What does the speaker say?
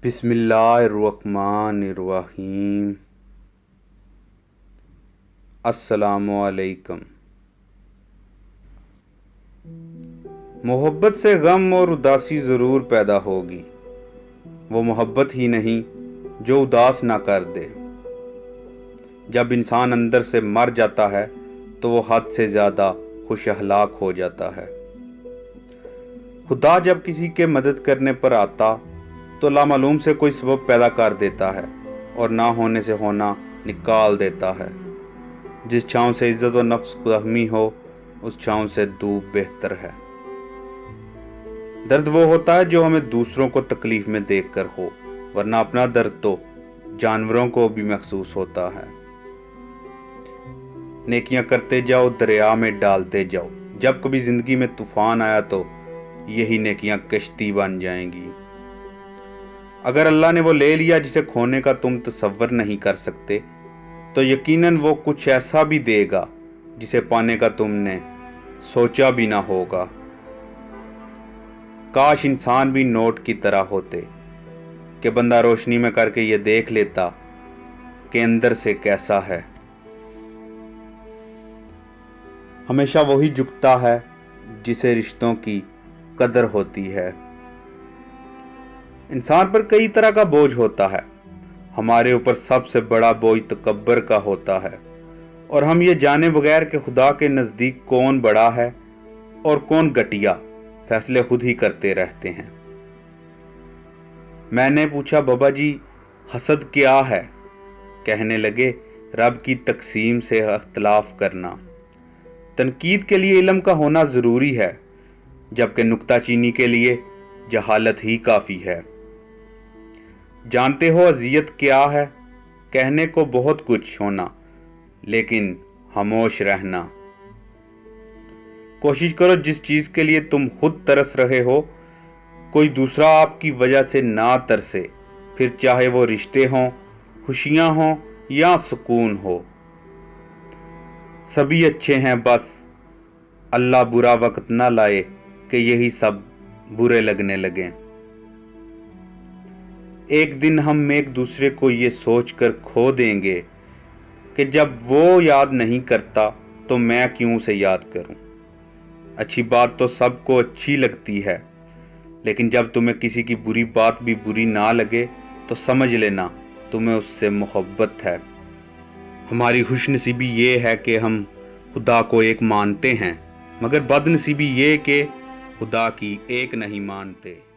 बिस्मिल्लाहिर्रहमानिर्रहीम। अस्सलामुअलैकुम। मोहब्बत से गम और उदासी ज़रूर पैदा होगी। वो मोहब्बत ही नहीं जो उदास ना कर दे। जब इंसान अंदर से मर जाता है तो वो हद से ज़्यादा खुश अखलाक हो जाता है। खुदा जब किसी के मदद करने पर आता तो लामालूम से कोई सबब पैदा कर देता है और ना होने से होना निकाल देता है। जिस छाँव से इज्जत व नफ्स ज़ख्मी हो उस छाँव से धूप बेहतर है। दर्द वो होता है जो हमें दूसरों को तकलीफ में देखकर हो, वरना अपना दर्द तो जानवरों को भी महसूस होता है। नेकियां करते जाओ, दरिया में डालते जाओ। जब कभी जिंदगी में तूफान आया तो यही नेकियां कश्ती बन जाएंगी। अगर अल्लाह ने वो ले लिया जिसे खोने का तुम तसव्वुर नहीं कर सकते, तो यकीनन वो कुछ ऐसा भी देगा जिसे पाने का तुमने सोचा भी ना होगा। काश इंसान भी नोट की तरह होते कि बंदा रोशनी में करके ये देख लेता कि अंदर से कैसा है। हमेशा वही झुकता है जिसे रिश्तों की कदर होती है। इंसान पर कई तरह का बोझ होता है। हमारे ऊपर सबसे बड़ा बोझ तकब्बर का होता है और हम ये जाने बगैर कि खुदा के नज़दीक कौन बड़ा है और कौन घटिया, फैसले खुद ही करते रहते हैं। मैंने पूछा, बाबा जी हसद क्या है? कहने लगे, रब की तकसीम से अख्तलाफ करना। तनकीद के लिए इल्म का होना ज़रूरी है, जबकि नुक्ताचीनी के लिए जहालत ही काफ़ी है। जानते हो अज़ियत क्या है? कहने को बहुत कुछ होना, लेकिन खामोश रहना। कोशिश करो जिस चीज़ के लिए तुम खुद तरस रहे हो कोई दूसरा आपकी वजह से ना तरसे, फिर चाहे वो रिश्ते हों, खुशियाँ हों या सुकून हो। सभी अच्छे हैं, बस अल्लाह बुरा वक्त ना लाए कि यही सब बुरे लगने लगें। एक दिन हम एक दूसरे को ये सोचकर खो देंगे कि जब वो याद नहीं करता तो मैं क्यों उसे याद करूं। अच्छी बात तो सबको अच्छी लगती है, लेकिन जब तुम्हें किसी की बुरी बात भी बुरी ना लगे तो समझ लेना तुम्हें उससे मोहब्बत है। हमारी खुशनसीबी ये है कि हम खुदा को एक मानते हैं, मगर बदनसीबी ये कि खुदा की एक नहीं मानते।